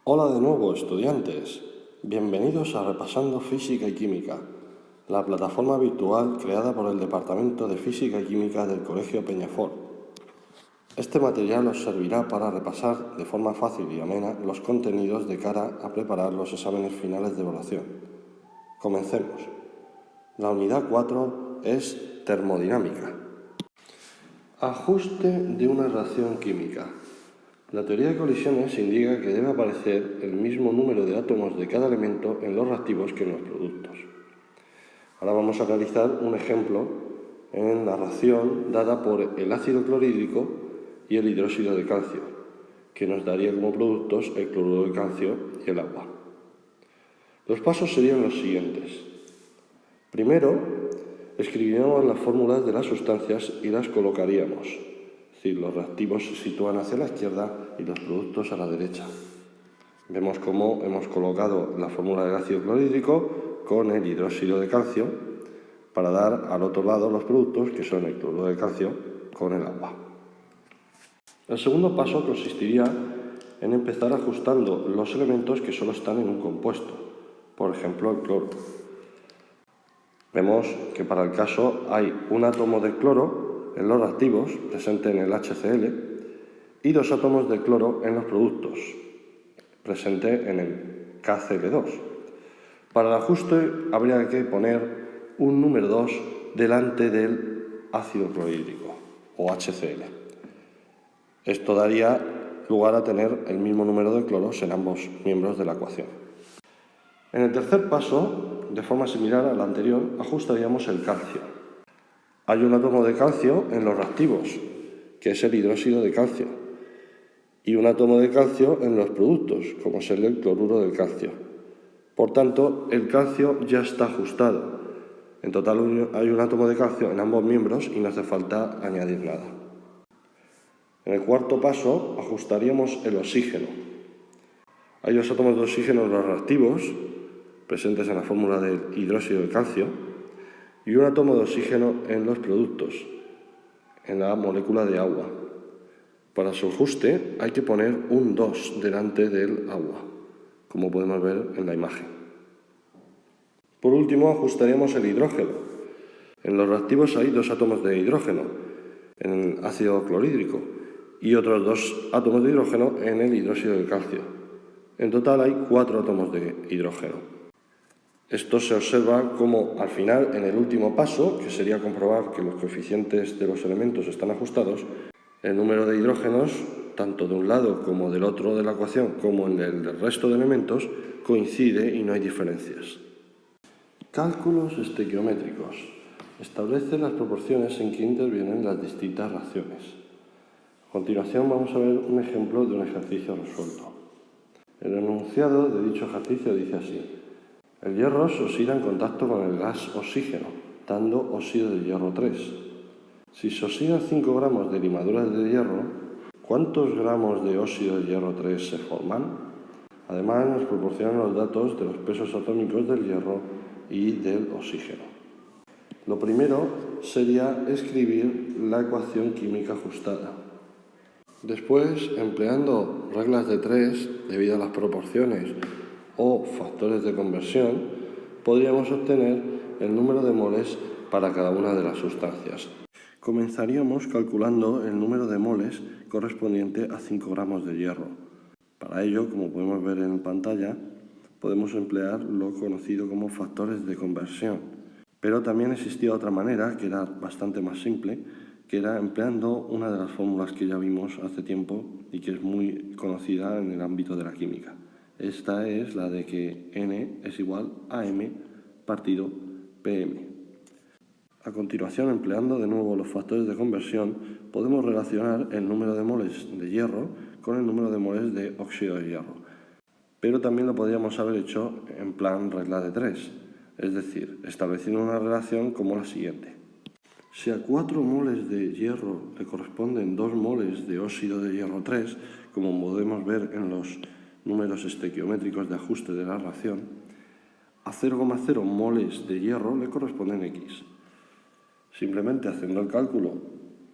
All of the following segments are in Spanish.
Hola de nuevo, estudiantes. Bienvenidos a Repasando Física y Química, la plataforma virtual creada por el Departamento de Física y Química del Colegio Peñafort. Este material os servirá para repasar de forma fácil y amena los contenidos de cara a preparar los exámenes finales de evaluación. Comencemos. La unidad 4 es termodinámica. Ajuste de una reacción química. La teoría de colisiones indica que debe aparecer el mismo número de átomos de cada elemento en los reactivos que en los productos. Ahora vamos a realizar un ejemplo en la reacción dada por el ácido clorhídrico y el hidróxido de calcio, que nos daría como productos el cloruro de calcio y el agua. Los pasos serían los siguientes. Primero, escribiríamos las fórmulas de las sustancias y las colocaríamos. Es decir, los reactivos se sitúan hacia la izquierda y los productos a la derecha. Vemos cómo hemos colocado la fórmula del ácido clorhídrico con el hidróxido de calcio para dar al otro lado los productos, que son el cloruro de calcio con el agua. El segundo paso consistiría en empezar ajustando los elementos que solo están en un compuesto, por ejemplo el cloro. Vemos que para el caso hay un átomo de cloro en los reactivos, presente en el HCl, y 2 átomos de cloro en los productos, presente en el KCl2. Para el ajuste habría que poner un número 2 delante del ácido clorhídrico, o HCl. Esto daría lugar a tener el mismo número de cloros en ambos miembros de la ecuación. En el tercer paso, de forma similar al anterior, ajustaríamos el calcio. Hay un átomo de calcio en los reactivos, que es el hidróxido de calcio, y un átomo de calcio en los productos, como es el cloruro del calcio. Por tanto, el calcio ya está ajustado. En total hay un átomo de calcio en ambos miembros y no hace falta añadir nada. En el cuarto paso, ajustaríamos el oxígeno. Hay 2 átomos de oxígeno en los reactivos, presentes en la fórmula del hidróxido de calcio, y un átomo de oxígeno en los productos, en la molécula de agua. Para su ajuste hay que poner un 2 delante del agua, como podemos ver en la imagen. Por último, ajustaríamos el hidrógeno. En los reactivos hay 2 átomos de hidrógeno en el ácido clorhídrico y otros 2 átomos de hidrógeno en el hidróxido de calcio. En total hay 4 átomos de hidrógeno. Esto se observa como al final, en el último paso, que sería comprobar que los coeficientes de los elementos están ajustados, el número de hidrógenos, tanto de un lado como del otro de la ecuación, como en el del resto de elementos, coincide y no hay diferencias. Cálculos estequiométricos. Establece las proporciones en que intervienen las distintas reacciones. A continuación vamos a ver un ejemplo de un ejercicio resuelto. El enunciado de dicho ejercicio dice así: el hierro se oxida en contacto con el gas oxígeno, dando óxido de hierro 3. Si se oxidan 5 gramos de limaduras de hierro, ¿cuántos gramos de óxido de hierro 3 se forman? Además, nos proporcionan los datos de los pesos atómicos del hierro y del oxígeno. Lo primero sería escribir la ecuación química ajustada. Después, empleando reglas de 3, debido a las proporciones o factores de conversión, podríamos obtener el número de moles para cada una de las sustancias. Comenzaríamos calculando el número de moles correspondiente a 5 gramos de hierro. Para ello, como podemos ver en pantalla, podemos emplear lo conocido como factores de conversión. Pero también existía otra manera, que era bastante más simple, que era empleando una de las fórmulas que ya vimos hace tiempo y que es muy conocida en el ámbito de la química. Esta es la de que N es igual a M partido PM. A continuación, empleando de nuevo los factores de conversión, podemos relacionar el número de moles de hierro con el número de moles de óxido de hierro. Pero también lo podríamos haber hecho en plan regla de 3, es decir, estableciendo una relación como la siguiente. Si a 4 moles de hierro le corresponden 2 moles de óxido de hierro 3, como podemos ver en los números estequiométricos de ajuste de la reacción, a 0,0 moles de hierro le corresponden X. Simplemente haciendo el cálculo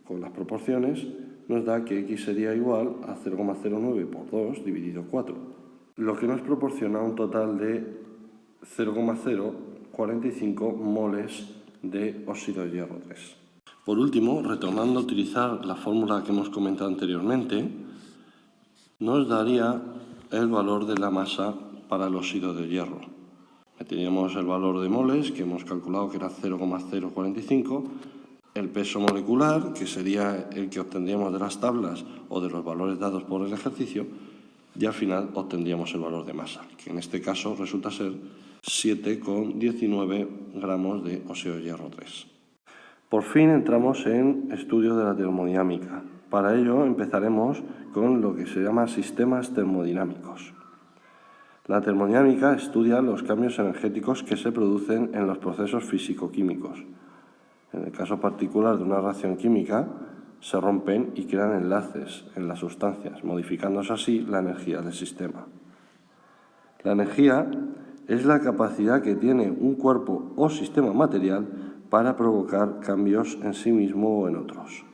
con las proporciones nos da que X sería igual a 0,09 por 2 dividido 4. lo que nos proporciona un total de 0,045 moles de óxido de hierro 3. Por último, retornando a utilizar la fórmula que hemos comentado anteriormente, nos daría el valor de la masa para el óxido de hierro. Meteríamos el valor de moles, que hemos calculado que era 0,045, el peso molecular, que sería el que obtendríamos de las tablas o de los valores dados por el ejercicio, y al final obtendríamos el valor de masa, que en este caso resulta ser 7,19 gramos de óxido de hierro 3. Por fin entramos en estudio de la termodinámica. Para ello empezaremos con lo que se llama sistemas termodinámicos. La termodinámica estudia los cambios energéticos que se producen en los procesos físico-químicos. En el caso particular de una reacción química, se rompen y crean enlaces en las sustancias, modificándose así la energía del sistema. La energía es la capacidad que tiene un cuerpo o sistema material para provocar cambios en sí mismo o en otros.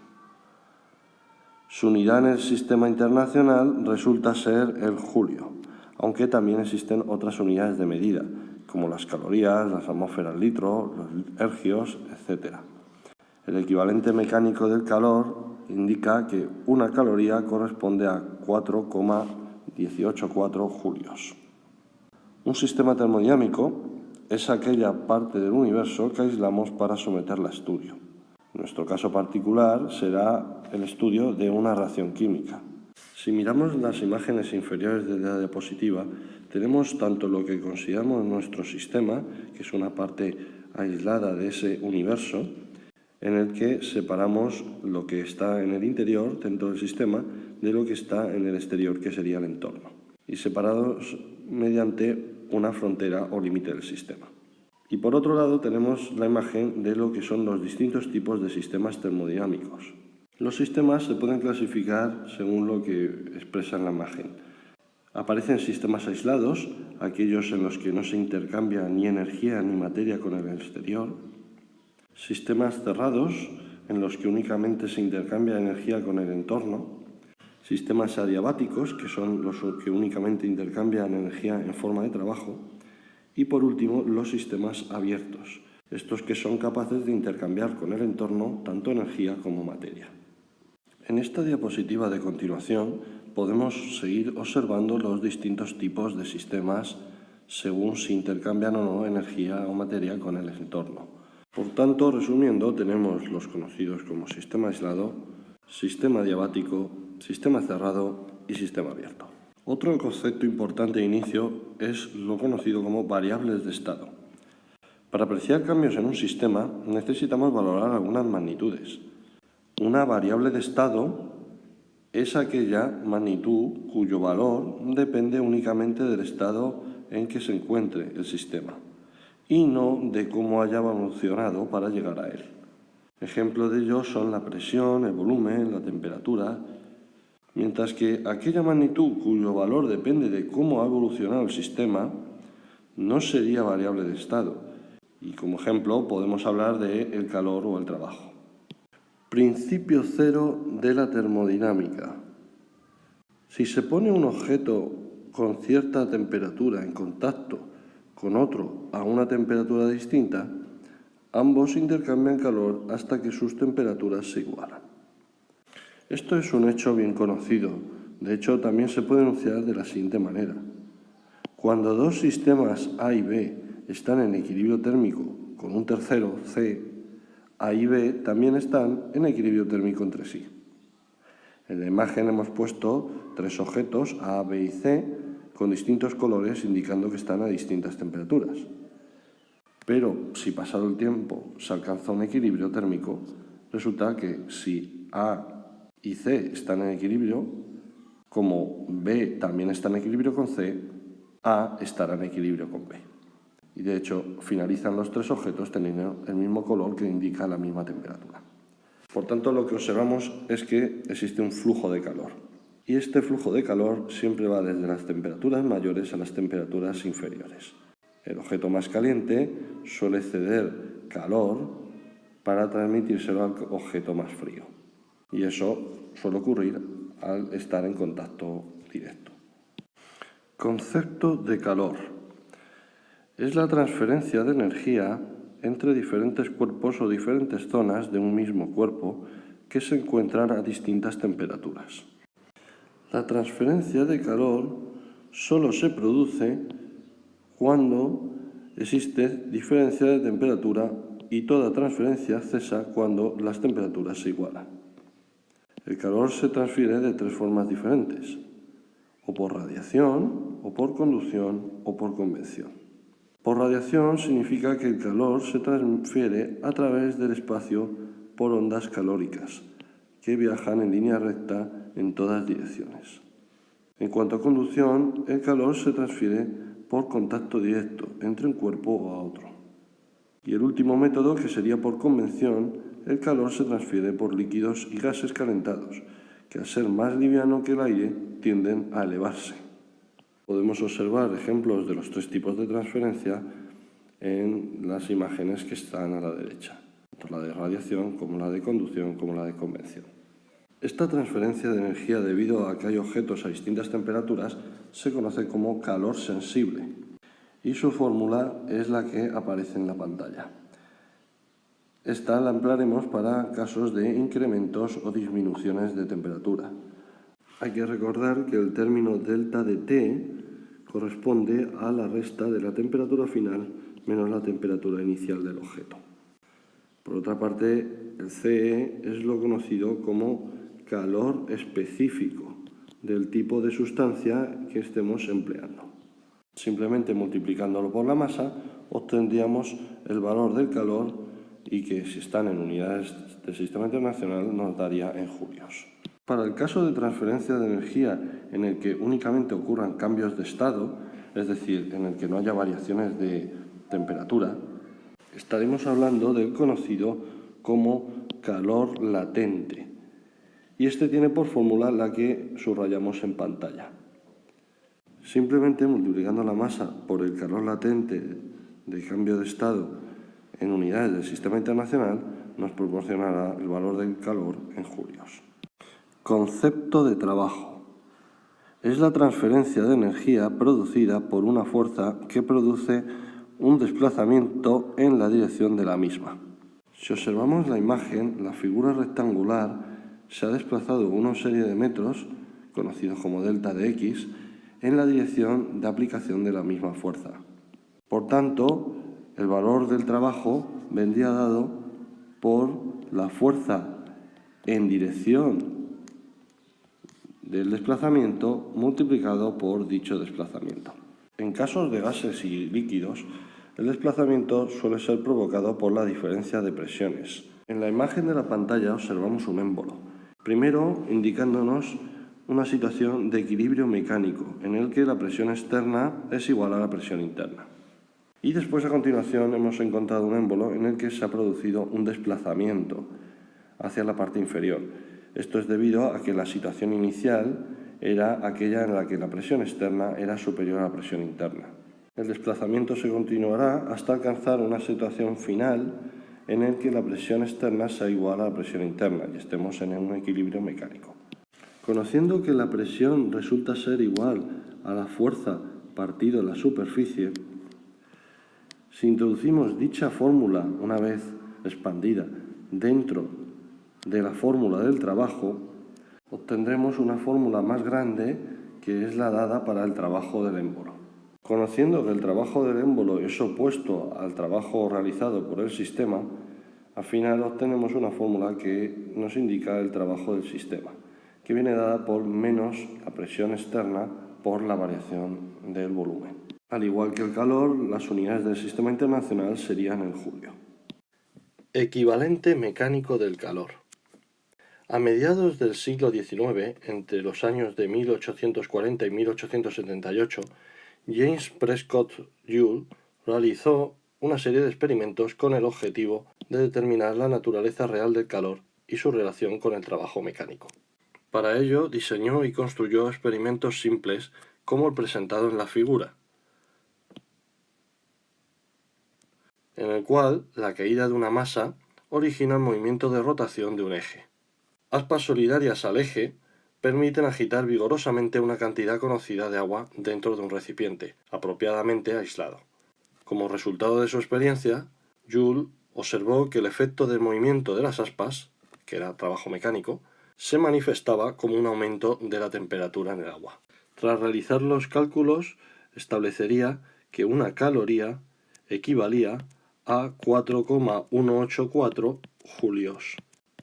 Su unidad en el sistema internacional resulta ser el julio, aunque también existen otras unidades de medida, como las calorías, las atmósferas litro, los ergios, etc. El equivalente mecánico del calor indica que una caloría corresponde a 4,184 julios. Un sistema termodinámico es aquella parte del universo que aislamos para someterla a estudio. En nuestro caso particular será el estudio de una reacción química. Si miramos las imágenes inferiores de la diapositiva, tenemos tanto lo que consideramos nuestro sistema, que es una parte aislada de ese universo, en el que separamos lo que está en el interior, dentro del sistema, de lo que está en el exterior, que sería el entorno, y separados mediante una frontera o límite del sistema. Y por otro lado tenemos la imagen de lo que son los distintos tipos de sistemas termodinámicos. Los sistemas se pueden clasificar según lo que expresa en la imagen. Aparecen sistemas aislados, aquellos en los que no se intercambia ni energía ni materia con el exterior. Sistemas cerrados, en los que únicamente se intercambia energía con el entorno. Sistemas adiabáticos, que son los que únicamente intercambian energía en forma de trabajo. Y por último, los sistemas abiertos, estos que son capaces de intercambiar con el entorno tanto energía como materia. En esta diapositiva de continuación podemos seguir observando los distintos tipos de sistemas según si intercambian o no energía o materia con el entorno. Por tanto, resumiendo, tenemos los conocidos como sistema aislado, sistema adiabático, sistema cerrado y sistema abierto. Otro concepto importante de inicio es lo conocido como variables de estado. Para apreciar cambios en un sistema necesitamos valorar algunas magnitudes. Una variable de estado es aquella magnitud cuyo valor depende únicamente del estado en que se encuentre el sistema y no de cómo haya evolucionado para llegar a él. Ejemplos de ello son la presión, el volumen, la temperatura, mientras que aquella magnitud cuyo valor depende de cómo ha evolucionado el sistema no sería variable de estado. Y como ejemplo podemos hablar del calor o el trabajo. Principio cero de la termodinámica. Si se pone un objeto con cierta temperatura en contacto con otro a una temperatura distinta, ambos intercambian calor hasta que sus temperaturas se igualan. Esto es un hecho bien conocido. De hecho, también se puede enunciar de la siguiente manera. Cuando dos sistemas A y B están en equilibrio térmico con un tercero, C, A y B también están en equilibrio térmico entre sí. En la imagen hemos puesto tres objetos, A, B y C, con distintos colores indicando que están a distintas temperaturas. Pero si pasado el tiempo se alcanza un equilibrio térmico, resulta que si A y C están en equilibrio, como B también está en equilibrio con C, A estará en equilibrio con B. Y de hecho finalizan los tres objetos teniendo el mismo color que indica la misma temperatura. Por tanto, lo que observamos es que existe un flujo de calor. Y este flujo de calor siempre va desde las temperaturas mayores a las temperaturas inferiores. El objeto más caliente suele ceder calor para transmitírselo al objeto más frío. Y eso suele ocurrir al estar en contacto directo. Concepto de calor. Es la transferencia de energía entre diferentes cuerpos o diferentes zonas de un mismo cuerpo que se encuentran a distintas temperaturas. La transferencia de calor solo se produce cuando existe diferencia de temperatura y toda transferencia cesa cuando las temperaturas se igualan. El calor se transfiere de tres formas diferentes: o por radiación, o por conducción, o por convección. Por radiación significa que el calor se transfiere a través del espacio por ondas calóricas, que viajan en línea recta en todas direcciones. En cuanto a conducción, el calor se transfiere por contacto directo entre un cuerpo a otro. Y el último método, que sería por convección, el calor se transfiere por líquidos y gases calentados, que al ser más liviano que el aire tienden a elevarse. Podemos observar ejemplos de los tres tipos de transferencia en las imágenes que están a la derecha, tanto la de radiación como la de conducción como la de convección. Esta transferencia de energía, debido a que hay objetos a distintas temperaturas, se conoce como calor sensible y su fórmula es la que aparece en la pantalla. Esta la emplearemos para casos de incrementos o disminuciones de temperatura. Hay que recordar que el término delta de T corresponde a la resta de la temperatura final menos la temperatura inicial del objeto. Por otra parte, el CE es lo conocido como calor específico del tipo de sustancia que estemos empleando. Simplemente multiplicándolo por la masa obtendríamos el valor del calor y que, si están en unidades del Sistema Internacional, nos daría en julios. Para el caso de transferencia de energía en el que únicamente ocurran cambios de estado, es decir, en el que no haya variaciones de temperatura, estaremos hablando del conocido como calor latente. Y este tiene por fórmula la que subrayamos en pantalla. Simplemente multiplicando la masa por el calor latente de cambio de estado en unidades del Sistema Internacional nos proporcionará el valor del calor en julios. Concepto de trabajo. Es la transferencia de energía producida por una fuerza que produce un desplazamiento en la dirección de la misma. Si observamos la imagen, la figura rectangular se ha desplazado una serie de metros, conocidos como delta de X, en la dirección de aplicación de la misma fuerza. Por tanto, el valor del trabajo vendría dado por la fuerza en dirección del desplazamiento multiplicado por dicho desplazamiento. En casos de gases y líquidos, el desplazamiento suele ser provocado por la diferencia de presiones. En la imagen de la pantalla observamos un émbolo, primero indicándonos una situación de equilibrio mecánico en el que la presión externa es igual a la presión interna. Y después, a continuación, hemos encontrado un émbolo en el que se ha producido un desplazamiento hacia la parte inferior. Esto es debido a que la situación inicial era aquella en la que la presión externa era superior a la presión interna. El desplazamiento se continuará hasta alcanzar una situación final en el que la presión externa sea igual a la presión interna y estemos en un equilibrio mecánico. Conociendo que la presión resulta ser igual a la fuerza partido la superficie, si introducimos dicha fórmula una vez expandida dentro de la fórmula del trabajo, obtendremos una fórmula más grande que es la dada para el trabajo del émbolo. Conociendo que el trabajo del émbolo es opuesto al trabajo realizado por el sistema, al final obtenemos una fórmula que nos indica el trabajo del sistema, que viene dada por menos la presión externa por la variación del volumen. Al igual que el calor, las unidades del Sistema Internacional serían el julio. Equivalente mecánico del calor. A mediados del siglo XIX, entre los años de 1840 y 1878, James Prescott Joule realizó una serie de experimentos con el objetivo de determinar la naturaleza real del calor y su relación con el trabajo mecánico. Para ello, diseñó y construyó experimentos simples como el presentado en la figura, en el cual la caída de una masa origina el movimiento de rotación de un eje. Aspas solidarias al eje permiten agitar vigorosamente una cantidad conocida de agua dentro de un recipiente, apropiadamente aislado. Como resultado de su experiencia, Joule observó que el efecto del movimiento de las aspas, que era trabajo mecánico, se manifestaba como un aumento de la temperatura en el agua. Tras realizar los cálculos, establecería que una caloría equivalía a 4,184 julios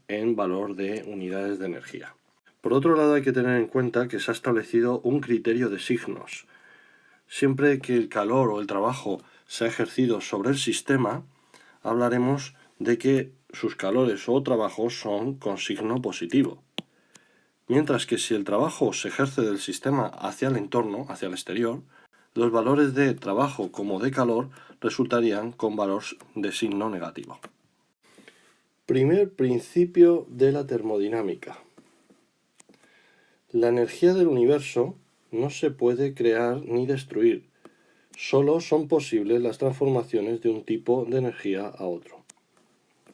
en valor de unidades de energía. Por otro lado, hay que tener en cuenta que se ha establecido un criterio de signos. Siempre que el calor o el trabajo se ha ejercido sobre el sistema, hablaremos de que sus calores o trabajos son con signo positivo. Mientras que si el trabajo se ejerce del sistema hacia el entorno, hacia el exterior, los valores de trabajo como de calor resultarían con valor de signo negativo. Primer principio de la termodinámica. La energía del universo no se puede crear ni destruir, solo son posibles las transformaciones de un tipo de energía a otro.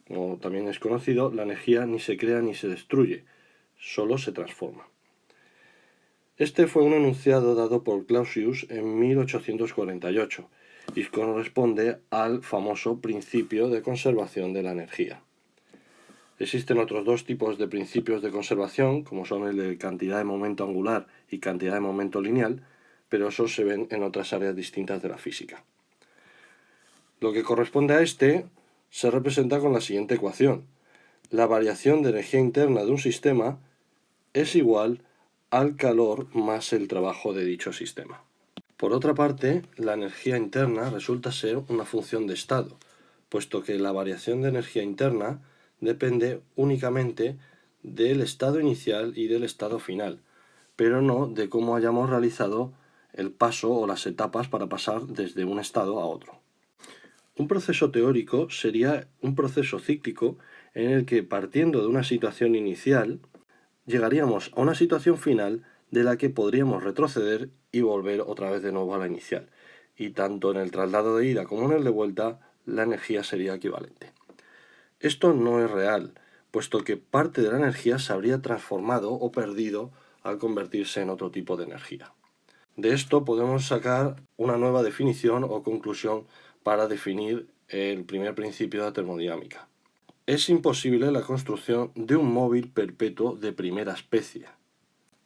Como también es conocido, la energía ni se crea ni se destruye, solo se transforma. Este fue un enunciado dado por Clausius en 1848 y corresponde al famoso principio de conservación de la energía. Existen otros dos tipos de principios de conservación, como son el de cantidad de momento angular y cantidad de momento lineal, pero esos se ven en otras áreas distintas de la física. Lo que corresponde a este se representa con la siguiente ecuación. La variación de energía interna de un sistema es igual al calor más el trabajo de dicho sistema. Por otra parte, la energía interna resulta ser una función de estado, puesto que la variación de energía interna depende únicamente del estado inicial y del estado final, pero no de cómo hayamos realizado el paso o las etapas para pasar desde un estado a otro. Un proceso teórico sería un proceso cíclico en el que, partiendo de una situación inicial, llegaríamos a una situación final de la que podríamos retroceder y volver otra vez de nuevo a la inicial. Y tanto en el traslado de ida como en el de vuelta, la energía sería equivalente. Esto no es real, puesto que parte de la energía se habría transformado o perdido al convertirse en otro tipo de energía. De esto podemos sacar una nueva definición o conclusión para definir el primer principio de la termodinámica. Es imposible la construcción de un móvil perpetuo de primera especie,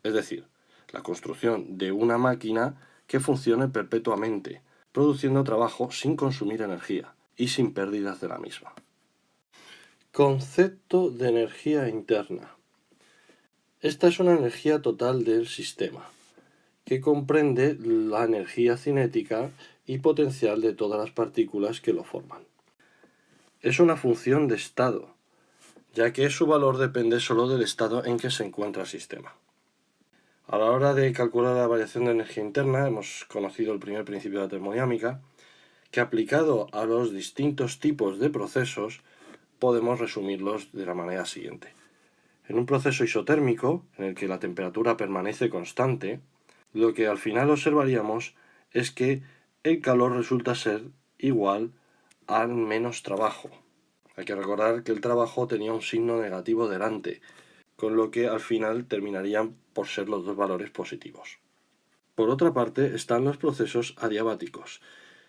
es decir, la construcción de una máquina que funcione perpetuamente, produciendo trabajo sin consumir energía y sin pérdidas de la misma. Concepto de energía interna. Esta es una energía total del sistema, que comprende la energía cinética y potencial de todas las partículas que lo forman. Es una función de estado, ya que su valor depende solo del estado en que se encuentra el sistema. A la hora de calcular la variación de energía interna, hemos conocido el primer principio de la termodinámica, que aplicado a los distintos tipos de procesos, podemos resumirlos de la manera siguiente. En un proceso isotérmico, en el que la temperatura permanece constante, lo que al final observaríamos es que el calor resulta ser igual al menos trabajo. Hay que recordar que el trabajo tenía un signo negativo delante, con lo que al final terminarían por ser los dos valores positivos. Por otra parte, están los procesos adiabáticos.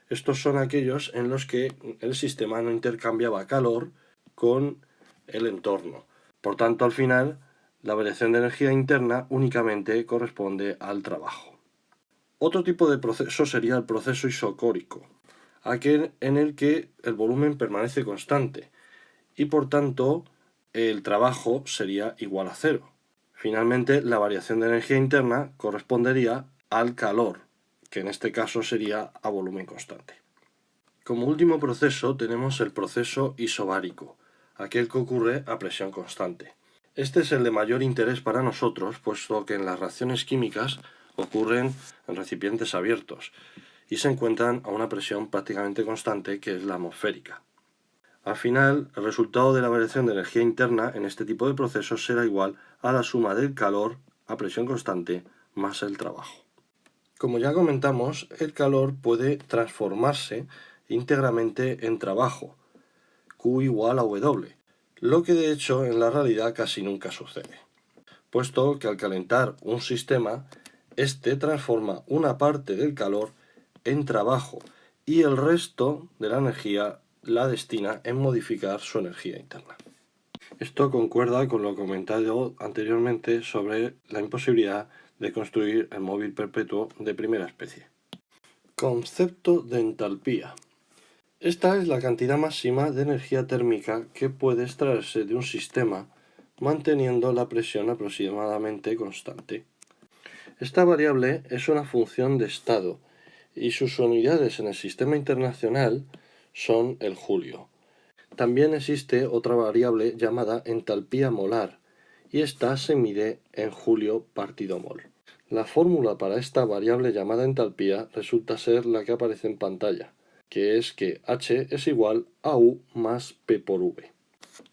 Estos son aquellos en los que el sistema no intercambiaba calor con el entorno. Por tanto, al final, la variación de energía interna únicamente corresponde al trabajo. Otro tipo de proceso sería el proceso isocórico, aquel en el que el volumen permanece constante y por tanto el trabajo sería igual a cero. Finalmente, la variación de energía interna correspondería al calor, que en este caso sería a volumen constante. Como último proceso tenemos el proceso isobárico, aquel que ocurre a presión constante. Este es el de mayor interés para nosotros, puesto que en las reacciones químicas ocurren en recipientes abiertos y se encuentran a una presión prácticamente constante, que es la atmosférica. Al final, el resultado de la variación de energía interna en este tipo de procesos será igual a la suma del calor a presión constante más el trabajo. Como ya comentamos, el calor puede transformarse íntegramente en trabajo, Q igual a W, lo que de hecho en la realidad casi nunca sucede. puesto que al calentar un sistema, este transforma una parte del calor en trabajo y el resto de la energía la destina en modificar su energía interna. Esto concuerda con lo comentado anteriormente sobre la imposibilidad de construir el móvil perpetuo de primera especie. Concepto de entalpía. Esta es la cantidad máxima de energía térmica que puede extraerse de un sistema manteniendo la presión aproximadamente constante. Esta variable es una función de estado y sus unidades en el sistema internacional son el julio. También existe otra variable llamada entalpía molar y esta se mide en julio partido mol. La fórmula para esta variable llamada entalpía resulta ser la que aparece en pantalla, que es que H es igual a U más P por V.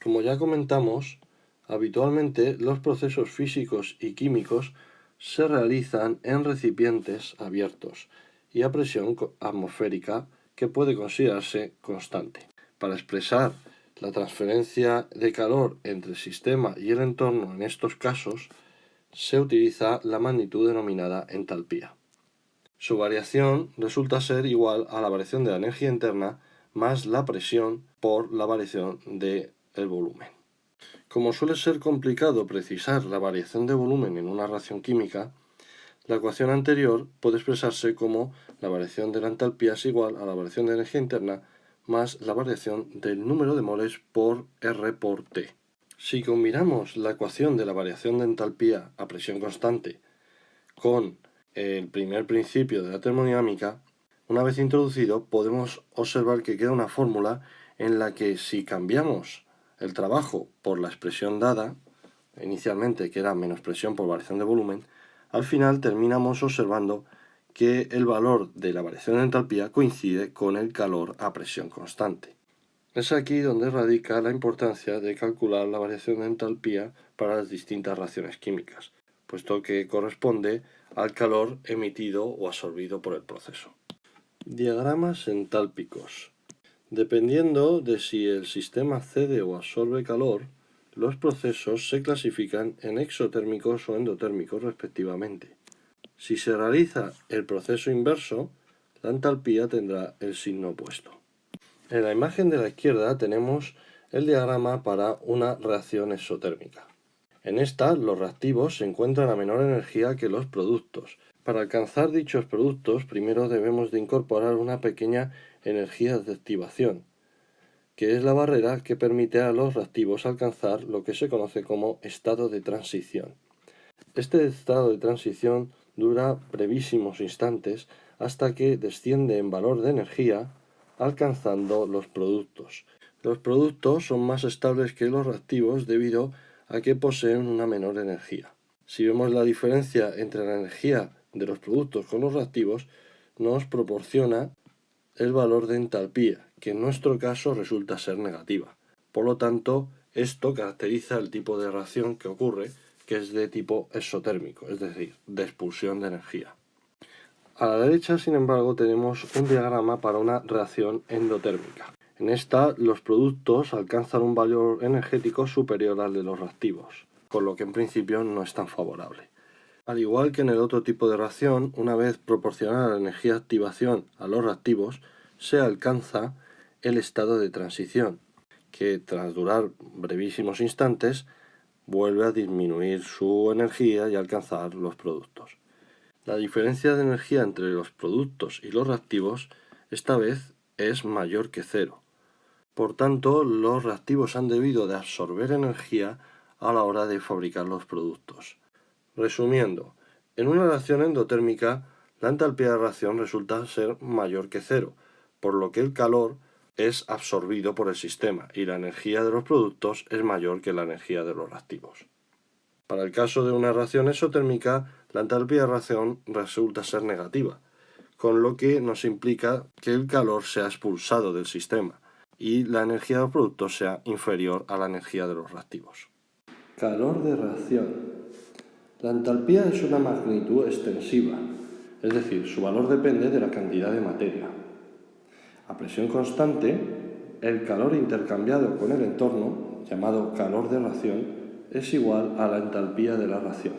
Como ya comentamos, habitualmente los procesos físicos y químicos se realizan en recipientes abiertos y a presión atmosférica que puede considerarse constante. Para expresar la transferencia de calor entre el sistema y el entorno en estos casos, se utiliza la magnitud denominada entalpía. Su variación resulta ser igual a la variación de la energía interna más la presión por la variación del volumen. Como suele ser complicado precisar la variación de volumen en una reacción química, la ecuación anterior puede expresarse como la variación de la entalpía es igual a la variación de energía interna más la variación del número de moles por R por T. Si combinamos la ecuación de la variación de entalpía a presión constante con el primer principio de la termodinámica, una vez introducido podemos observar que queda una fórmula en la que si cambiamos el trabajo por la expresión dada, inicialmente que era menos presión por variación de volumen, al final terminamos observando que el valor de la variación de entalpía coincide con el calor a presión constante. Es aquí donde radica la importancia de calcular la variación de entalpía para las distintas reacciones químicas, puesto que corresponde al calor emitido o absorbido por el proceso. Diagramas entálpicos. Dependiendo de si el sistema cede o absorbe calor, los procesos se clasifican en exotérmicos o endotérmicos respectivamente. Si se realiza el proceso inverso, la entalpía tendrá el signo opuesto. En la imagen de la izquierda tenemos el diagrama para una reacción exotérmica. En esta, los reactivos se encuentran a menor energía que los productos. Para alcanzar dichos productos, primero debemos de incorporar una pequeña energía de activación, que es la barrera que permite a los reactivos alcanzar lo que se conoce como estado de transición. Este estado de transición dura brevísimos instantes hasta que desciende en valor de energía, alcanzando los productos. Los productos son más estables que los reactivos debido a que poseen una menor energía. Si vemos la diferencia entre la energía de los productos con los reactivos, nos proporciona el valor de entalpía, que en nuestro caso resulta ser negativa. Por lo tanto, esto caracteriza el tipo de reacción que ocurre, que es de tipo exotérmico, es decir, de expulsión de energía. A la derecha, sin embargo, tenemos un diagrama para una reacción endotérmica. En esta, los productos alcanzan un valor energético superior al de los reactivos, con lo que en principio no es tan favorable. Al igual que en el otro tipo de reacción, una vez proporcionada la energía de activación a los reactivos, se alcanza el estado de transición, que tras durar brevísimos instantes, vuelve a disminuir su energía y alcanzar los productos. La diferencia de energía entre los productos y los reactivos esta vez es mayor que cero. Por tanto, los reactivos han debido de absorber energía a la hora de fabricar los productos. Resumiendo, en una reacción endotérmica, la entalpía de reacción resulta ser mayor que cero, por lo que el calor es absorbido por el sistema y la energía de los productos es mayor que la energía de los reactivos. Para el caso de una reacción exotérmica, la entalpía de reacción resulta ser negativa, con lo que nos implica que el calor sea expulsado del sistema y la energía de los productos sea inferior a la energía de los reactivos. Calor de reacción. La entalpía es una magnitud extensiva, es decir, su valor depende de la cantidad de materia. A presión constante, el calor intercambiado con el entorno, llamado calor de reacción, es igual a la entalpía de la reacción.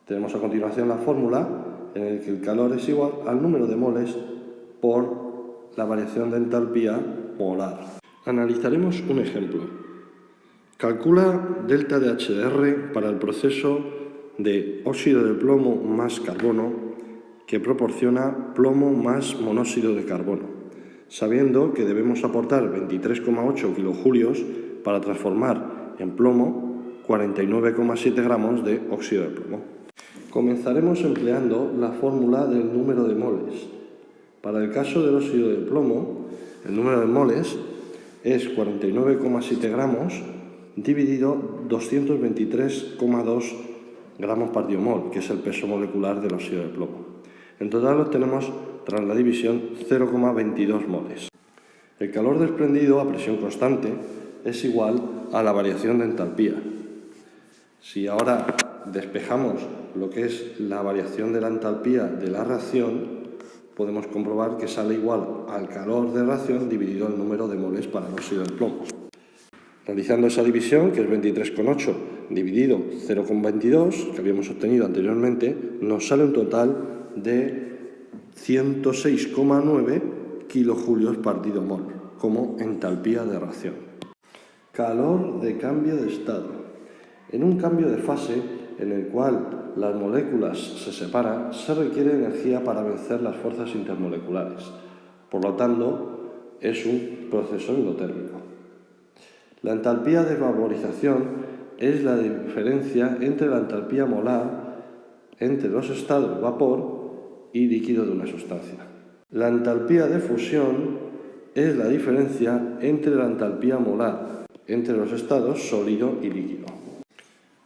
Tenemos a continuación la fórmula en la que el calor es igual al número de moles por la variación de entalpía molar. Analizaremos un ejemplo. Calcula delta de HDR para el proceso de óxido de plomo más carbono que proporciona plomo más monóxido de carbono, sabiendo que debemos aportar 23,8 kilojulios para transformar en plomo 49,7 gramos de óxido de plomo. Comenzaremos empleando la fórmula del número de moles. Para el caso del óxido de plomo, el número de moles es 49,7 gramos dividido 223,2 gramos par mol, que es el peso molecular del óxido de plomo. En total obtenemos, tras la división, 0,22 moles. El calor desprendido a presión constante es igual a la variación de entalpía. Si ahora despejamos lo que es la variación de la entalpía de la reacción, podemos comprobar que sale igual al calor de reacción dividido el número de moles para el óxido de plomo. Realizando esa división, que es 23,8 dividido 0,22, que habíamos obtenido anteriormente, nos sale un total de 106,9 kilojulios partido mol como entalpía de reacción. Calor de cambio de estado. En un cambio de fase en el cual las moléculas se separan, se requiere energía para vencer las fuerzas intermoleculares. Por lo tanto, es un proceso endotérmico. La entalpía de vaporización es la diferencia entre la entalpía molar entre los estados vapor y líquido de una sustancia. La entalpía de fusión es la diferencia entre la entalpía molar entre los estados sólido y líquido.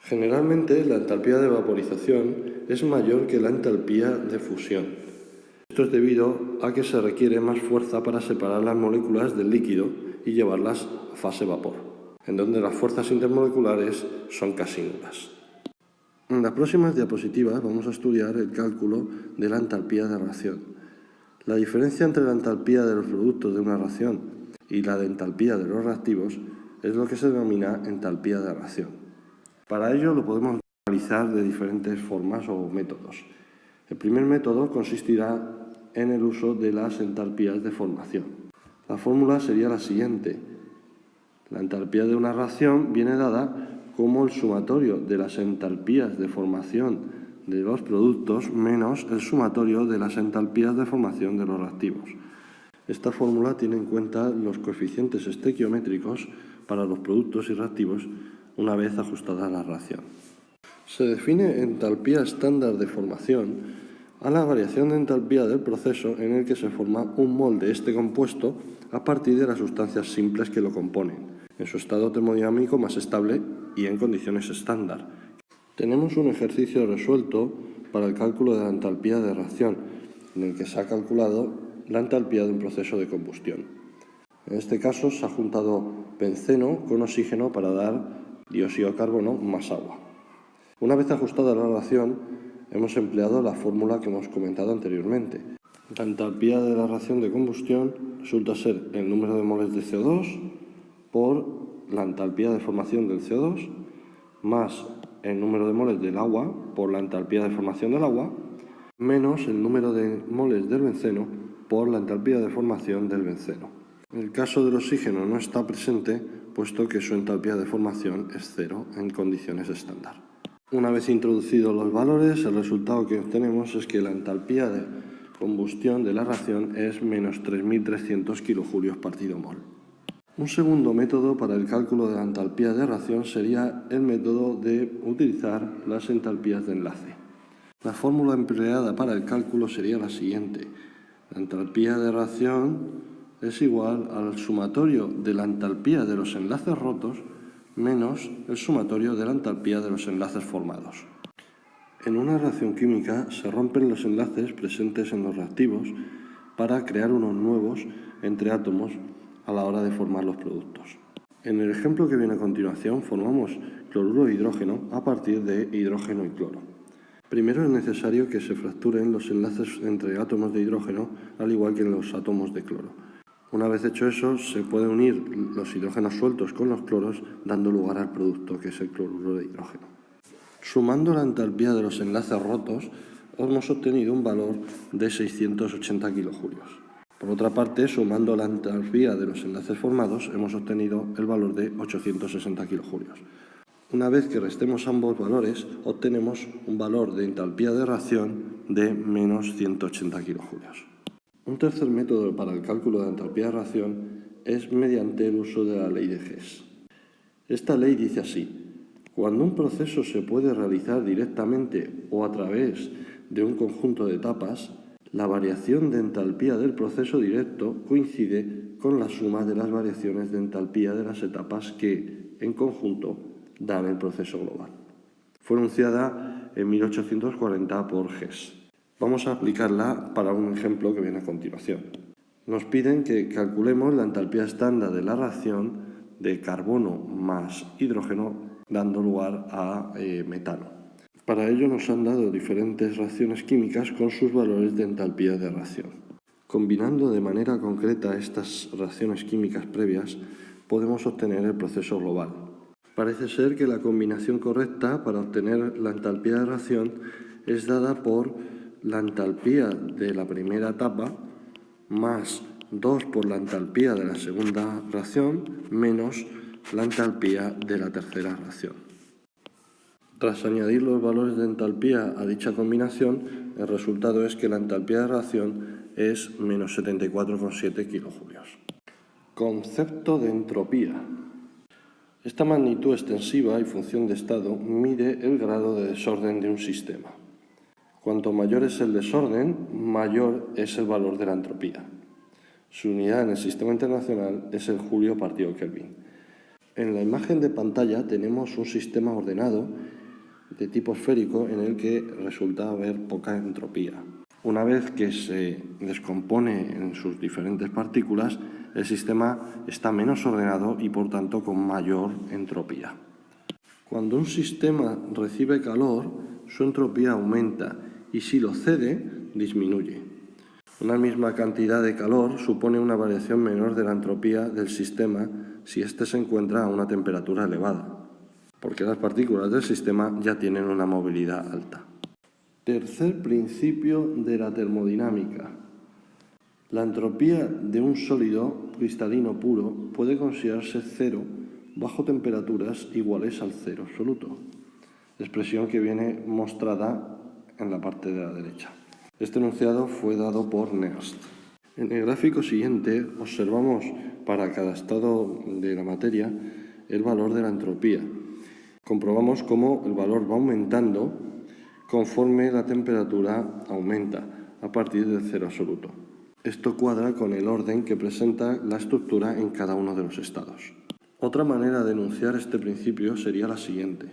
Generalmente, la entalpía de vaporización es mayor que la entalpía de fusión. Esto es debido a que se requiere más fuerza para separar las moléculas del líquido y llevarlas a fase vapor, en donde las fuerzas intermoleculares son casi nulas. En las próximas diapositivas vamos a estudiar el cálculo de la entalpía de reacción. La diferencia entre la entalpía de los productos de una reacción y la de entalpía de los reactivos es lo que se denomina entalpía de reacción. Para ello lo podemos realizar de diferentes formas o métodos. El primer método consistirá en el uso de las entalpías de formación. La fórmula sería la siguiente. La entalpía de una reacción viene dada como el sumatorio de las entalpías de formación de los productos menos el sumatorio de las entalpías de formación de los reactivos. Esta fórmula tiene en cuenta los coeficientes estequiométricos para los productos y reactivos una vez ajustada la reacción. Se define entalpía estándar de formación a la variación de entalpía del proceso en el que se forma un mol de este compuesto a partir de las sustancias simples que lo componen, en su estado termodinámico más estable y en condiciones estándar. Tenemos un ejercicio resuelto para el cálculo de la entalpía de reacción, en el que se ha calculado la entalpía de un proceso de combustión. En este caso se ha juntado benceno con oxígeno para dar dióxido de carbono más agua. Una vez ajustada la relación, hemos empleado la fórmula que hemos comentado anteriormente. La entalpía de la reacción de combustión resulta ser el número de moles de CO2 por la entalpía de formación del CO2 más el número de moles del agua por la entalpía de formación del agua menos el número de moles del benceno por la entalpía de formación del benceno. El caso del oxígeno no está presente, puesto que su entalpía de formación es cero en condiciones estándar. Una vez introducidos los valores, el resultado que obtenemos es que la entalpía de combustión de la reacción es menos 3.300 kilojulios partido mol. Un segundo método para el cálculo de la entalpía de reacción sería el método de utilizar las entalpías de enlace. La fórmula empleada para el cálculo sería la siguiente. La entalpía de reacción es igual al sumatorio de la entalpía de los enlaces rotos menos el sumatorio de la entalpía de los enlaces formados. En una reacción química se rompen los enlaces presentes en los reactivos para crear unos nuevos entre átomos a la hora de formar los productos. En el ejemplo que viene a continuación formamos cloruro de hidrógeno a partir de hidrógeno y cloro. Primero es necesario que se fracturen los enlaces entre átomos de hidrógeno al igual que en los átomos de cloro. Una vez hecho eso, se pueden unir los hidrógenos sueltos con los cloros, dando lugar al producto, que es el cloruro de hidrógeno. Sumando la entalpía de los enlaces rotos, hemos obtenido un valor de 680 kilojulios. Por otra parte, sumando la entalpía de los enlaces formados, hemos obtenido el valor de 860 kilojulios. Una vez que restemos ambos valores, obtenemos un valor de entalpía de reacción de menos 180 kilojulios. Un tercer método para el cálculo de entalpía de reacción es mediante el uso de la ley de Hess. Esta ley dice así: cuando un proceso se puede realizar directamente o a través de un conjunto de etapas, la variación de entalpía del proceso directo coincide con la suma de las variaciones de entalpía de las etapas que, en conjunto, dan el proceso global. Fue enunciada en 1840 por Hess. Vamos a aplicarla para un ejemplo que viene a continuación. Nos piden que calculemos la entalpía estándar de la reacción de carbono más hidrógeno, dando lugar a metano. Para ello nos han dado diferentes reacciones químicas con sus valores de entalpía de reacción. Combinando de manera concreta estas reacciones químicas previas, podemos obtener el proceso global. Parece ser que la combinación correcta para obtener la entalpía de reacción es dada por la entalpía de la primera etapa más 2 por la entalpía de la segunda reacción menos la entalpía de la tercera reacción. Tras añadir los valores de entalpía a dicha combinación, el resultado es que la entalpía de reacción es menos 74,7 kilojulios. Concepto de entropía. Esta magnitud extensiva y función de estado mide el grado de desorden de un sistema. Cuanto mayor es el desorden, mayor es el valor de la entropía. Su unidad en el sistema internacional es el julio partido Kelvin. En la imagen de pantalla tenemos un sistema ordenado de tipo esférico en el que resulta haber poca entropía. Una vez que se descompone en sus diferentes partículas, el sistema está menos ordenado y por tanto con mayor entropía. Cuando un sistema recibe calor, su entropía aumenta y si lo cede, disminuye. Una misma cantidad de calor supone una variación menor de la entropía del sistema si éste se encuentra a una temperatura elevada, porque las partículas del sistema ya tienen una movilidad alta. Tercer principio de la termodinámica. La entropía de un sólido cristalino puro puede considerarse cero bajo temperaturas iguales al cero absoluto, expresión que viene mostrada en la parte de la derecha. Este enunciado fue dado por Nernst. En el gráfico siguiente observamos para cada estado de la materia el valor de la entropía. Comprobamos cómo el valor va aumentando conforme la temperatura aumenta a partir del cero absoluto. Esto cuadra con el orden que presenta la estructura en cada uno de los estados. Otra manera de enunciar este principio sería la siguiente.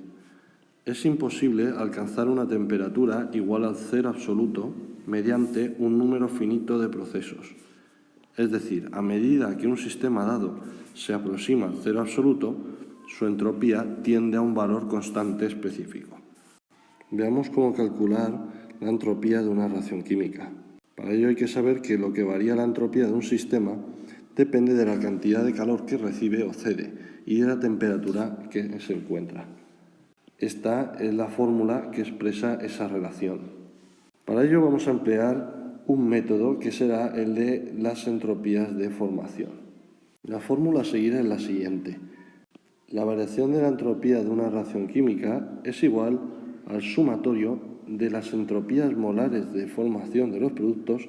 Es imposible alcanzar una temperatura igual al cero absoluto mediante un número finito de procesos. Es decir, a medida que un sistema dado se aproxima al cero absoluto, su entropía tiende a un valor constante específico. Veamos cómo calcular la entropía de una reacción química. Para ello hay que saber que lo que varía la entropía de un sistema depende de la cantidad de calor que recibe o cede y de la temperatura que se encuentra. Esta es la fórmula que expresa esa relación. Para ello vamos a emplear un método que será el de las entropías de formación. La fórmula a seguir es la siguiente. La variación de la entropía de una reacción química es igual al sumatorio de las entropías molares de formación de los productos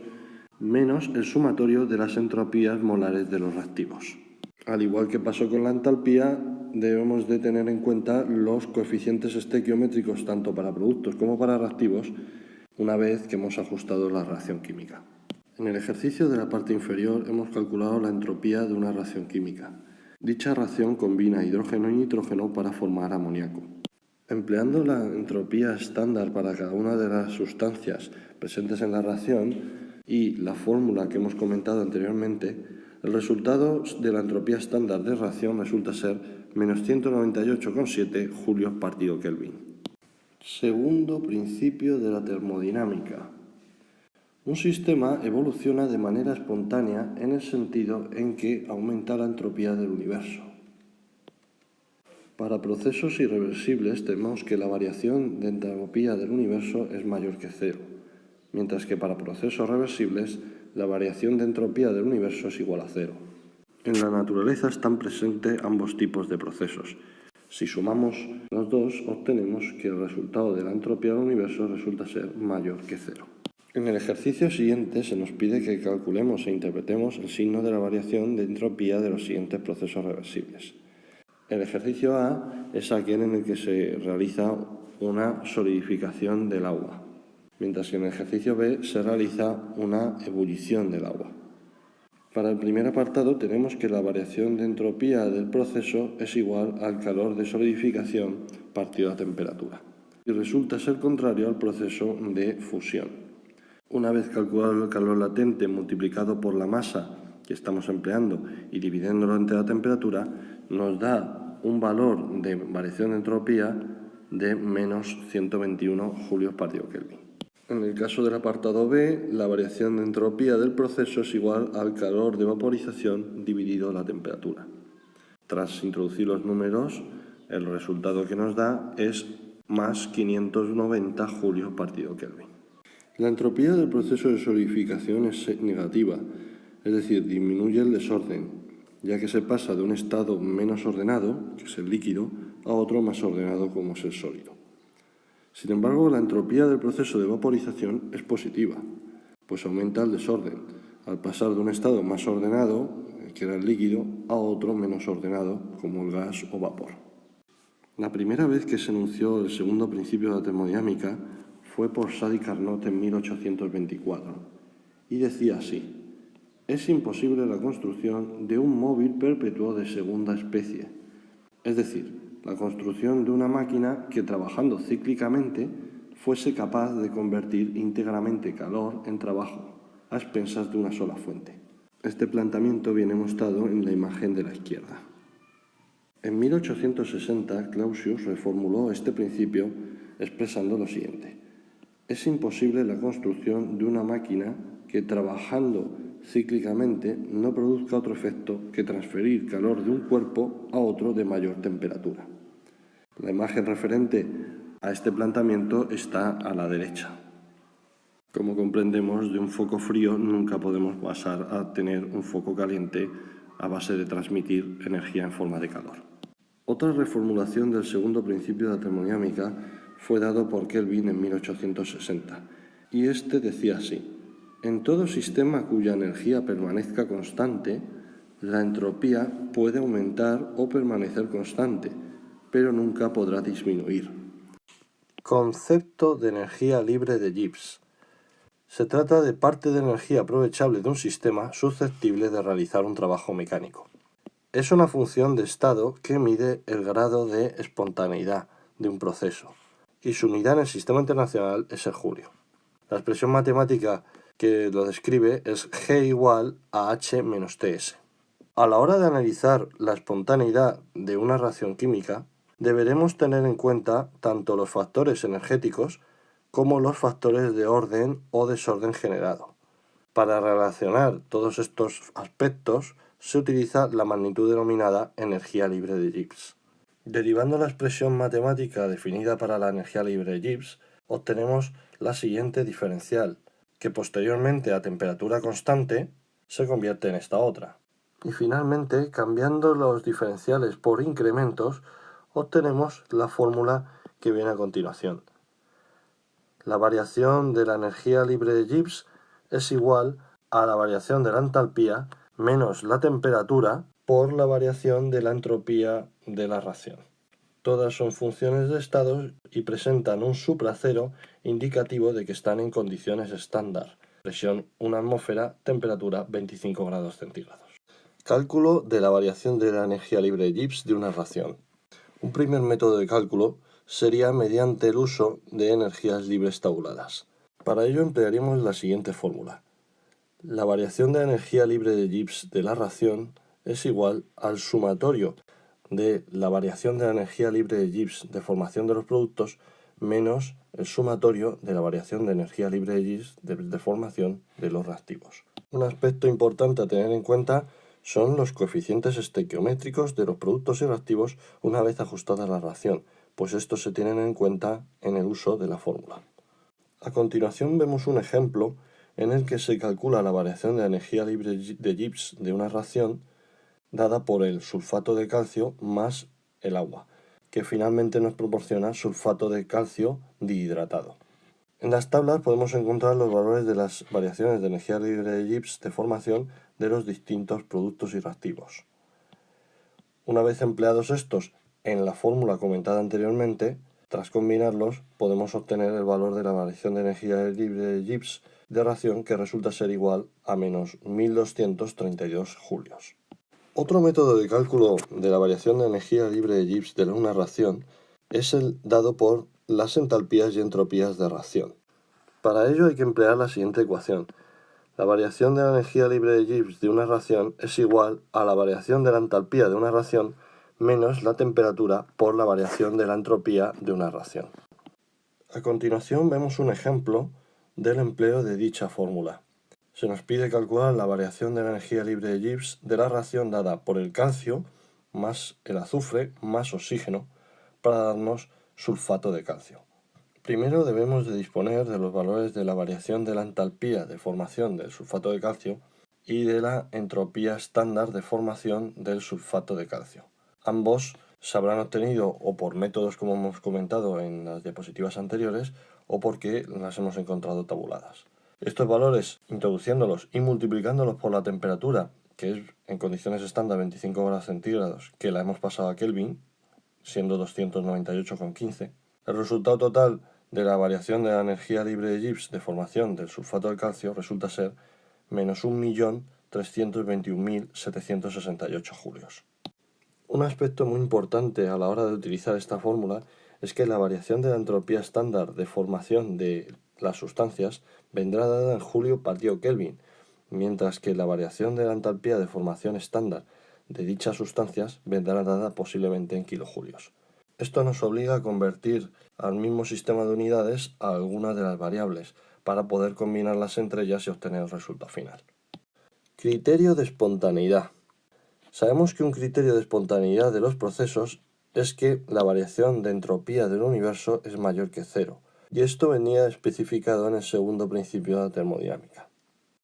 menos el sumatorio de las entropías molares de los reactivos. Al igual que pasó con la entalpía, debemos de tener en cuenta los coeficientes estequiométricos tanto para productos como para reactivos una vez que hemos ajustado la reacción química. En el ejercicio de la parte inferior hemos calculado la entropía de una reacción química. Dicha reacción combina hidrógeno y nitrógeno para formar amoníaco. Empleando la entropía estándar para cada una de las sustancias presentes en la reacción y la fórmula que hemos comentado anteriormente, el resultado de la entropía estándar de reacción resulta ser menos 198,7 julios partido Kelvin. Segundo principio de la termodinámica. Un sistema evoluciona de manera espontánea en el sentido en que aumenta la entropía del universo. Para procesos irreversibles tenemos que la variación de entropía del universo es mayor que cero, mientras que para procesos reversibles la variación de entropía del universo es igual a cero. En la naturaleza están presentes ambos tipos de procesos. Si sumamos los dos, obtenemos que el resultado de la entropía del universo resulta ser mayor que cero. En el ejercicio siguiente se nos pide que calculemos e interpretemos el signo de la variación de entropía de los siguientes procesos reversibles. El ejercicio A es aquel en el que se realiza una solidificación del agua, mientras que en el ejercicio B se realiza una ebullición del agua. Para el primer apartado tenemos que la variación de entropía del proceso es igual al calor de solidificación partido a temperatura, y resulta ser contrario al proceso de fusión. Una vez calculado el calor latente multiplicado por la masa que estamos empleando y dividiéndolo entre la temperatura, nos da un valor de variación de entropía de menos 121 julios partido Kelvin. En el caso del apartado B, la variación de entropía del proceso es igual al calor de vaporización dividido la temperatura. Tras introducir los números, el resultado que nos da es más 590 julios partido Kelvin. La entropía del proceso de solidificación es negativa, es decir, disminuye el desorden, ya que se pasa de un estado menos ordenado, que es el líquido, a otro más ordenado, como es el sólido. Sin embargo, la entropía del proceso de vaporización es positiva, pues aumenta el desorden, al pasar de un estado más ordenado, que era el líquido, a otro menos ordenado, como el gas o vapor. La primera vez que se enunció el segundo principio de la termodinámica fue por Sadi Carnot en 1824, y decía así: es imposible la construcción de un móvil perpetuo de segunda especie, es decir, la construcción de una máquina que trabajando cíclicamente fuese capaz de convertir íntegramente calor en trabajo, a expensas de una sola fuente. Este planteamiento viene mostrado en la imagen de la izquierda. En 1860, Clausius reformuló este principio expresando lo siguiente: es imposible la construcción de una máquina que trabajando cíclicamente no produzca otro efecto que transferir calor de un cuerpo a otro de mayor temperatura. La imagen referente a este planteamiento está a la derecha. Como comprendemos, de un foco frío nunca podemos pasar a tener un foco caliente a base de transmitir energía en forma de calor. Otra reformulación del segundo principio de la termodinámica fue dado por Kelvin en 1860, y este decía así: en todo sistema cuya energía permanezca constante, la entropía puede aumentar o permanecer constante, pero nunca podrá disminuir. Concepto de energía libre de Gibbs. Se trata de parte de energía aprovechable de un sistema susceptible de realizar un trabajo mecánico. Es una función de estado que mide el grado de espontaneidad de un proceso, y su unidad en el sistema internacional es el julio. La expresión matemática que lo describe es G igual a H menos Ts. A la hora de analizar la espontaneidad de una reacción química, deberemos tener en cuenta tanto los factores energéticos como los factores de orden o desorden generado. Para relacionar todos estos aspectos, se utiliza la magnitud denominada energía libre de Gibbs. Derivando la expresión matemática definida para la energía libre de Gibbs, obtenemos la siguiente diferencial, que posteriormente a temperatura constante se convierte en esta otra. Y finalmente, cambiando los diferenciales por incrementos, obtenemos la fórmula que viene a continuación. La variación de la energía libre de Gibbs es igual a la variación de la entalpía menos la temperatura por la variación de la entropía de la reacción. Todas son funciones de estado y presentan un supracero indicativo de que están en condiciones estándar. Presión 1 atmósfera, temperatura 25 grados centígrados. Cálculo de la variación de la energía libre de Gibbs de una reacción. Un primer método de cálculo sería mediante el uso de energías libres tabuladas. Para ello emplearíamos la siguiente fórmula. La variación de energía libre de Gibbs de la reacción es igual al sumatorio de la variación de la energía libre de Gibbs de formación de los productos menos el sumatorio de la variación de energía libre de Gibbs de formación de los reactivos. Un aspecto importante a tener en cuenta son los coeficientes estequiométricos de los productos y reactivos una vez ajustada la reacción, pues estos se tienen en cuenta en el uso de la fórmula. A continuación vemos un ejemplo en el que se calcula la variación de la energía libre de Gibbs de una reacción dada por el sulfato de calcio más el agua, que finalmente nos proporciona sulfato de calcio dihidratado. En las tablas podemos encontrar los valores de las variaciones de energía libre de Gibbs de formación de los distintos productos y reactivos. Una vez empleados estos en la fórmula comentada anteriormente, tras combinarlos podemos obtener el valor de la variación de energía libre de Gibbs de reacción, que resulta ser igual a menos 1232 julios. Otro método de cálculo de la variación de energía libre de Gibbs de una reacción es el dado por las entalpías y entropías de reacción. Para ello hay que emplear la siguiente ecuación. La variación de la energía libre de Gibbs de una reacción es igual a la variación de la entalpía de una reacción menos la temperatura por la variación de la entropía de una reacción. A continuación vemos un ejemplo del empleo de dicha fórmula. Se nos pide calcular la variación de la energía libre de Gibbs de la reacción dada por el calcio más el azufre más oxígeno para darnos sulfato de calcio. Primero debemos de disponer de los valores de la variación de la entalpía de formación del sulfato de calcio y de la entropía estándar de formación del sulfato de calcio. Ambos se habrán obtenido o por métodos como hemos comentado en las diapositivas anteriores o porque las hemos encontrado tabuladas. Estos valores, introduciéndolos y multiplicándolos por la temperatura, que es en condiciones estándar 25 grados centígrados, que la hemos pasado a Kelvin, siendo 298,15, el resultado total de la variación de la energía libre de Gibbs de formación del sulfato de calcio resulta ser menos 1.321.768 julios. Un aspecto muy importante a la hora de utilizar esta fórmula es que la variación de la entropía estándar de formación de las sustancias vendrá dada en julio/Kelvin, mientras que la variación de la entalpía de formación estándar de dichas sustancias vendrá dada posiblemente en kilojulios. Esto nos obliga a convertir al mismo sistema de unidades a algunas de las variables para poder combinarlas entre ellas y obtener el resultado final. Criterio de espontaneidad. Sabemos que un criterio de espontaneidad de los procesos es que la variación de entropía del universo es mayor que cero, y esto venía especificado en el segundo principio de la termodinámica.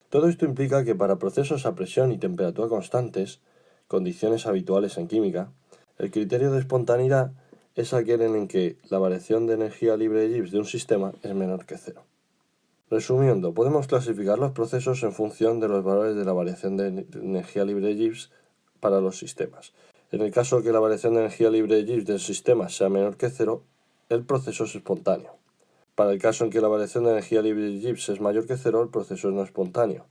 Todo esto implica que para procesos a presión y temperatura constantes, condiciones habituales en química, el criterio de espontaneidad es aquel en el que la variación de energía libre de Gibbs de un sistema es menor que cero. Resumiendo, podemos clasificar los procesos en función de los valores de la variación de energía libre de Gibbs para los sistemas. En el caso que la variación de energía libre de Gibbs del sistema sea menor que cero, el proceso es espontáneo. Para el caso en que la variación de energía libre de Gibbs es mayor que cero, el proceso es no espontáneo.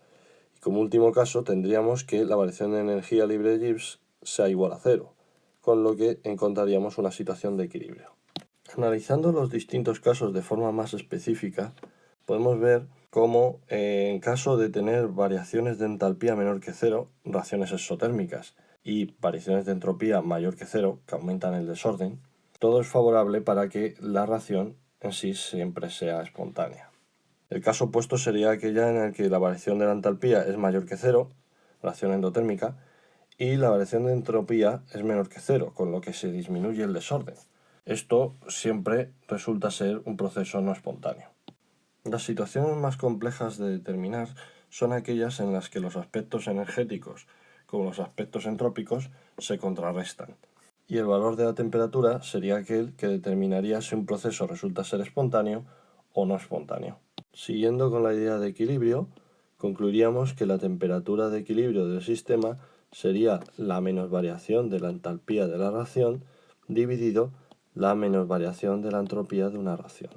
Y como último caso, tendríamos que la variación de energía libre de Gibbs sea igual a cero, con lo que encontraríamos una situación de equilibrio. Analizando los distintos casos de forma más específica, podemos ver cómo en caso de tener variaciones de entalpía menor que cero, reacciones exotérmicas, y variaciones de entropía mayor que cero, que aumentan el desorden, todo es favorable para que la reacción en sí siempre sea espontánea. El caso opuesto sería aquella en el que la variación de la entalpía es mayor que cero, reacción endotérmica, y la variación de entropía es menor que cero, con lo que se disminuye el desorden. Esto siempre resulta ser un proceso no espontáneo. Las situaciones más complejas de determinar son aquellas en las que los aspectos energéticos, como los aspectos entrópicos, se contrarrestan. Y el valor de la temperatura sería aquel que determinaría si un proceso resulta ser espontáneo o no espontáneo. Siguiendo con la idea de equilibrio, concluiríamos que la temperatura de equilibrio del sistema sería la menos variación de la entalpía de la reacción dividido la menos variación de la entropía de una reacción.